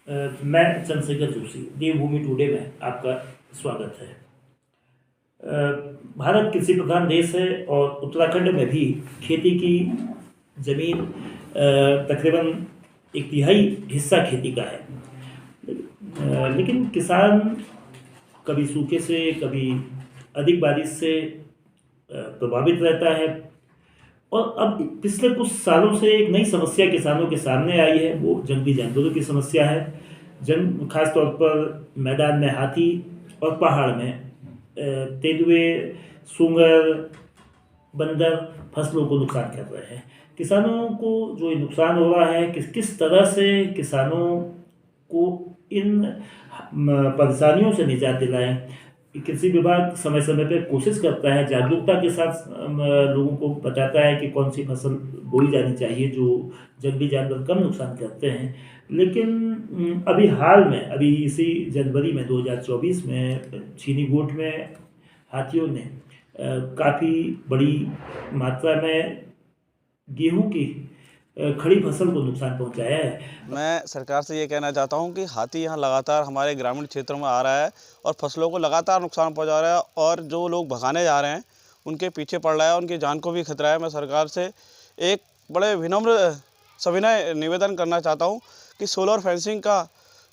मैं चंद्रशेखर जोशी, देवभूमि टुडे में आपका स्वागत है। भारत कृषि प्रधान देश है और उत्तराखंड में भी खेती की ज़मीन तकरीबन 1/3 हिस्सा खेती का है। लेकिन किसान कभी सूखे से, कभी अधिक बारिश से प्रभावित रहता है। और अब पिछले कुछ सालों से एक नई समस्या किसानों के सामने आई है, वो जंगली जानवरों की समस्या है। खास तौर पर मैदान में हाथी और पहाड़ में तेंदुए, सूंगर, बंदर फसलों को नुकसान कर रहे हैं। किसानों को जो ये नुकसान हो रहा है, किस तरह से किसानों को इन परेशानियों से निजात दिलाएं। कृषि विभाग समय समय पर कोशिश करता है, जागरूकता के साथ लोगों को बताता है कि कौन सी फसल बोई जानी चाहिए जो जंगली जानवर कम नुकसान करते हैं। लेकिन अभी हाल में, अभी इसी जनवरी में 2024 में छीनी गोट में हाथियों ने काफ़ी बड़ी मात्रा में गेहूं की खड़ी फसल को नुकसान पहुंचाया है। मैं सरकार से ये कहना चाहता हूँ कि हाथी यहाँ लगातार हमारे ग्रामीण क्षेत्रों में आ रहा है और फसलों को लगातार नुकसान पहुँचा रहा है, और जो लोग भगाने जा रहे हैं उनके पीछे पड़ रहा है, उनकी जान को भी खतरा है। मैं सरकार से एक बड़े विनम्र सविनय निवेदन करना चाहता हूँ कि सोलर फेंसिंग का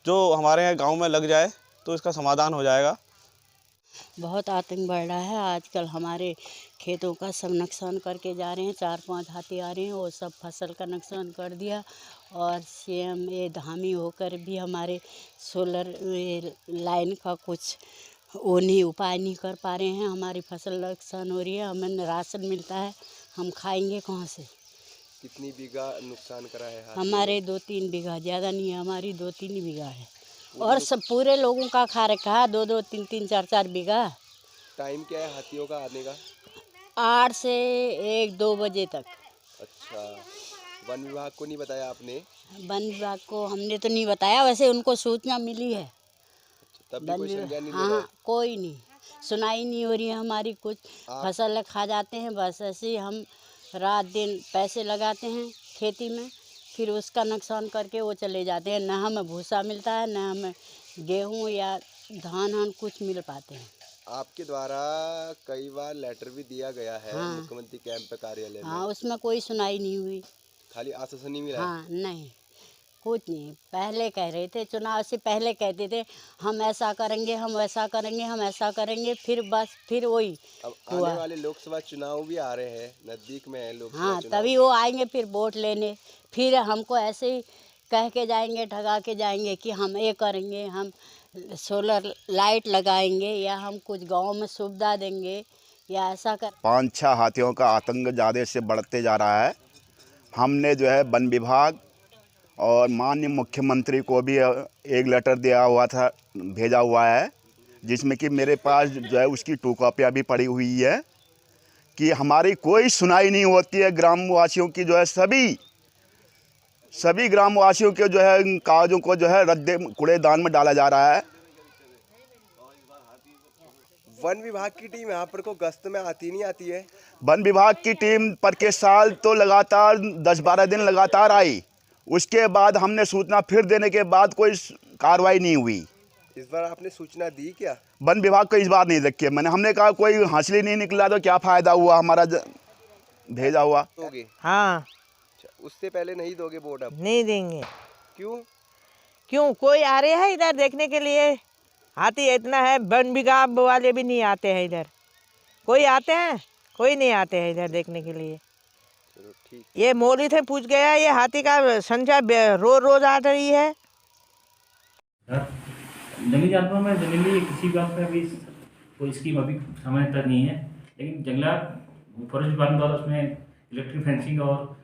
जो हमारे यहाँ गाँव में लग जाए तो इसका समाधान हो जाएगा। बहुत आतंक बढ़ रहा है आजकल, हमारे खेतों का सब नुकसान करके जा रहे हैं। 4-5 हाथी आ रहे हैं, वो सब फसल का नुकसान कर दिया। और सीएम ये धामी होकर भी हमारे सोलर लाइन का कुछ वो नहीं, उपाय नहीं कर पा रहे हैं। हमारी फसल नुकसान हो रही है, हमें राशन मिलता है, हम खाएंगे कहाँ से। कितनी बीघा नुकसान करा है हाथी ने? हमारे 2-3 बीघा, ज़्यादा नहीं है, हमारी 2-3 बीघा है। और सब पूरे लोगों का खा रखा है, 2-2, 3-3, 4-4 बीघा। टाइम क्या है हाथियों का आने का? 8 से 1-2 बजे तक। अच्छा, वन विभाग को नहीं बताया आपने? वन विभाग को हमने तो नहीं बताया, वैसे उनको सूचना मिली है। तब भी कोई संज्ञान नहीं ले हाँ रहा हाँ, कोई नहीं, सुनाई नहीं हो रही है हमारी। कुछ फसल खा जाते हैं, बस ऐसे ही हम रात दिन पैसे लगाते हैं खेती में, फिर उसका नुकसान करके वो चले जाते हैं। न हमें भूसा मिलता है, न हमें गेहूँ या धान कुछ मिल पाते हैं। आपके द्वारा कई बार लेटर भी दिया गया है हाँ मुख्यमंत्री कैंप कार्यालय में। हाँ, उसमें कोई सुनाई नहीं हुई। खाली आश्वासन ही मिला है। हाँ नहीं, कुछ नहीं। पहले कह रहे थे, चुनाव से पहले कहते थे हम ऐसा करेंगे, हम वैसा करेंगे, हम ऐसा करेंगे, फिर बस फिर वही अब हुआ। आने वाले लोकसभा चुनाव भी आ रहे हैं, नजदीक में है लोकसभा हाँ, चुनाव। तभी वो आएंगे फिर वोट लेने, फिर हमको ऐसे ही कह के जाएंगे, ठगा के जाएंगे कि हम ये करेंगे, हम सोलर लाइट लगाएंगे, या हम कुछ गांव में सुविधा देंगे, या ऐसा कर। 5-6 हाथियों का आतंक ज़्यादा से बढ़ते जा रहा है। हमने जो है वन विभाग और माननीय मुख्यमंत्री को भी एक लेटर दिया हुआ था, भेजा हुआ है, जिसमें कि मेरे पास जो है उसकी 2 कॉपियाँ भी पड़ी हुई है कि हमारी कोई सुनाई नहीं होती है। ग्रामवासियों की जो है सभी ग्रामवासियों के जो है कागजों को जो है रद्दे कूड़ेदान में डाला जा रहा है। वन विभाग की टीम यहाँ पर को गश्त में आती नहीं आती है? वन विभाग की टीम पर के साल तो लगातार 10-12 दिन लगातार आई, उसके बाद हमने सूचना फिर देने के बाद कोई कार्रवाई नहीं हुई। इस बार आपने सूचना दी क्या? वन विभाग को इस बार नहीं रखी। हमने कहा कोई हासिल ही नहीं निकला तो क्या फ़ायदा हुआ हमारा भेजा हुआ। दोगे? हाँ, अच्छा, उससे पहले नहीं दोगे वोट अब? नहीं देंगे। क्यों? कोई आ रहे हैं इधर देखने के लिए? हाथी इतना है, वन विभाग वाले भी नहीं आते हैं इधर। कोई आते हैं? कोई नहीं आते हैं इधर देखने के लिए। चलो ठीक। ये मौलवी से पूछ गया, ये हाथी का संख्या रोज आ रही है। जंगली जानवरों में जनरली किसी बात में अभी कोई स्कीम अभी समय तक नहीं है, लेकिन जंगलात फॉरेस्ट विभाग द्वारा उसमें इलेक्ट्रिक फेंसिंग और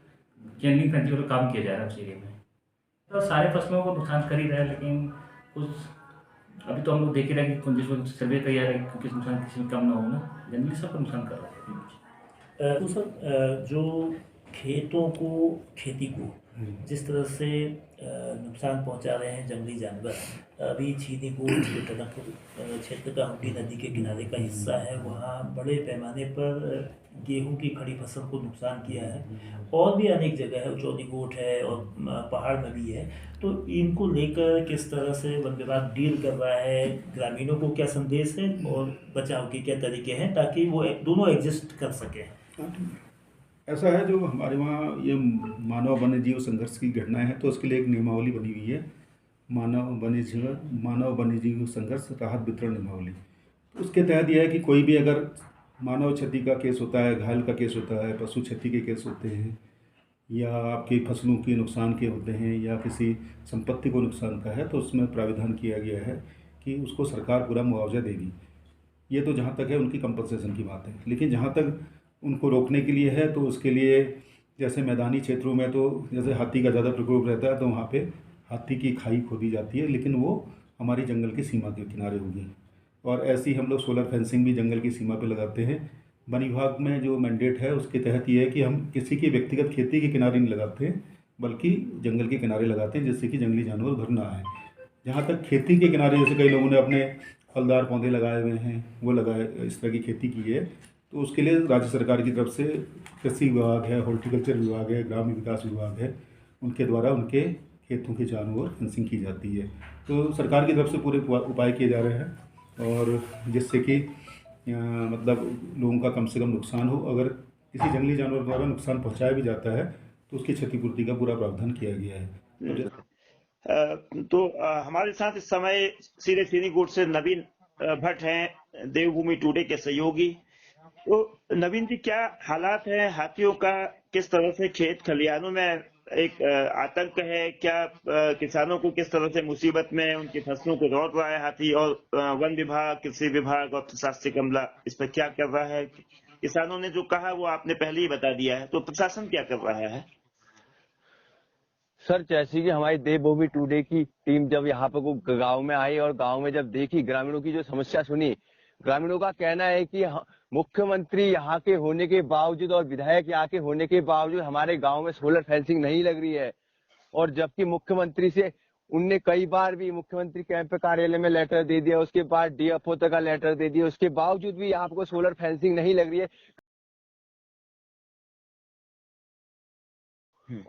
चैनलिंग फेंसिंग का काम किया जा रहा है उस एरिया में। तो सारे फसलों को नुकसान कर ही रहा है, लेकिन कुछ अभी तो हम लोग देख ही रहे हैं कि जिसको सर्वे तैयार है कि किस नुकसान किसी में कम ना हो ना, जनरली सबको नुकसान कर रहा है। तो सर, जो खेतों को, खेती को जिस तरह से नुकसान पहुंचा रहे हैं जंगली जानवर। अभी छीनी गोट जो टनकपुर क्षेत्र का हुड्डी नदी के किनारे का हिस्सा है, वहाँ बड़े पैमाने पर गेहूं की खड़ी फसल को नुकसान किया है। और भी अनेक जगह है, उचौनी गोट है और पहाड़ में भी है। तो इनको लेकर किस तरह से वन विभाग डील कर रहा है, ग्रामीणों को क्या संदेश है और बचाव के क्या तरीके हैं ताकि वो दोनों एग्जिस्ट कर सकें? ऐसा है, जो हमारे वहाँ ये मानव वन्य जीव संघर्ष की घटनाएं हैं, तो उसके लिए एक नियमावली बनी हुई है, मानव वन्य जीव संघर्ष राहत वितरण नियमावली। तो उसके तहत यह है कि कोई भी अगर मानव क्षति का केस होता है, घायल का केस होता है, पशु क्षति के केस होते हैं, या आपकी फसलों के नुकसान के होते हैं, या किसी संपत्ति को नुकसान का है, तो उसमें प्राविधान किया गया है कि उसको सरकार पूरा मुआवजा देगी। ये तो जहाँ तक है उनकी कंपनसेशन की बात है। लेकिन जहाँ तक उनको रोकने के लिए है, तो उसके लिए जैसे मैदानी क्षेत्रों में तो जैसे हाथी का ज़्यादा प्रकोप रहता है, तो वहाँ पे हाथी की खाई खोदी जाती है, लेकिन वो हमारी जंगल की सीमा के किनारे होगी। और ऐसी हम लोग सोलर फेंसिंग भी जंगल की सीमा पे लगाते हैं। वन विभाग में जो मैंडेट है उसके तहत ये है कि हम किसी की व्यक्तिगत खेती के किनारे नहीं लगाते हैं, बल्कि जंगल के किनारे लगाते हैं, जिससे कि जंगली जानवर उधर ना आए। जहाँ तक खेती के किनारे, जैसे कई लोगों ने अपने फलदार पौधे लगाए हुए हैं, वो लगाए, इस तरह की खेती की है, तो उसके लिए राज्य सरकार की तरफ से कृषि विभाग है, हॉर्टिकल्चर विभाग है, ग्रामीण विकास विभाग है, उनके द्वारा उनके खेतों के चारों ओर फेंसिंग की जाती है। तो सरकार की तरफ से पूरे उपाय किए जा रहे हैं, और जिससे कि मतलब लोगों का कम से कम नुकसान हो। अगर किसी जंगली जानवर द्वारा नुकसान पहुंचाया भी जाता है, तो उसकी क्षतिपूर्ति का पूरा प्रावधान किया गया है। हमारे साथ इस समय सीधे सीनी गोट से नवीन भट्ट हैं, देवभूमि टुडे के सहयोगी। तो नवीन जी, क्या हालात है हाथियों का? किस तरह से खेत खलिहानों में एक आतंक है? क्या किसानों को किस तरह से मुसीबत में उनकी फसलों को रोक रहा है हाथी? और वन विभाग, कृषि विभाग और प्रशासनिक अमला इस पर क्या कर रहा है? किसानों ने जो कहा वो आपने पहले ही बता दिया है, तो प्रशासन क्या कर रहा है? सर, जैसे कि हमारी देवभूमि टुडे की टीम जब यहाँ पर गांव में आई और गांव में जब देखी, ग्रामीणों की जो समस्या सुनी, ग्रामीणों का कहना है कि मुख्यमंत्री यहाँ के होने के बावजूद और विधायक यहाँ के होने के बावजूद हमारे गांव में सोलर फेंसिंग नहीं लग रही है। और जबकि मुख्यमंत्री से उनने कई बार भी मुख्यमंत्री कैंप कार्यालय में लेटर दे दिया, उसके बाद डीएफओ तक का लेटर दे दिया, उसके बावजूद भी यहाँ पर सोलर फेंसिंग नहीं लग रही है।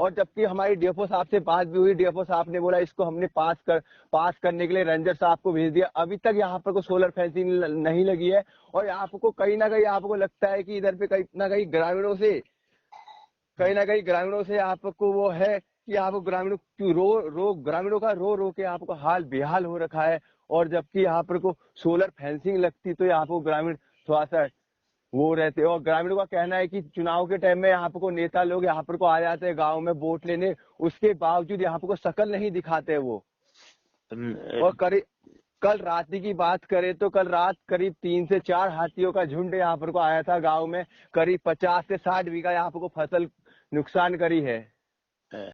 और जबकि हमारी डीएफओ साहब से बात भी हुई, डीएफओ साहब ने बोला इसको हमने पास करने के लिए रेंजर साहब को भेज दिया। अभी तक यहाँ पर कोई सोलर फेंसिंग नहीं लगी है। और यहाँ पर कहीं ना कहीं आपको लगता है कि इधर पे कहीं ना कहीं ग्रामीणों से आपको वो है कि आपको ग्रामीणों का रो के आपको हाल बेहाल हो रखा है। और जबकि यहाँ पर को सोलर फेंसिंग लगती तो यहाँ पर ग्रामीण थोड़ा सा वो रहते। और ग्रामीणों का कहना है कि चुनाव के टाइम में यहाँ पर को नेता लोग यहाँ पर को आ जाते हैं गांव में वोट लेने, उसके बावजूद यहाँ पर को शकल नहीं दिखाते वो। और कल रात की बात करें तो कल रात करीब 3 से 4 हाथियों का झुंड यहाँ पर को आया था गांव में। करीब 50 से 60 बीघा यहाँ पर को फसल नुकसान करी है।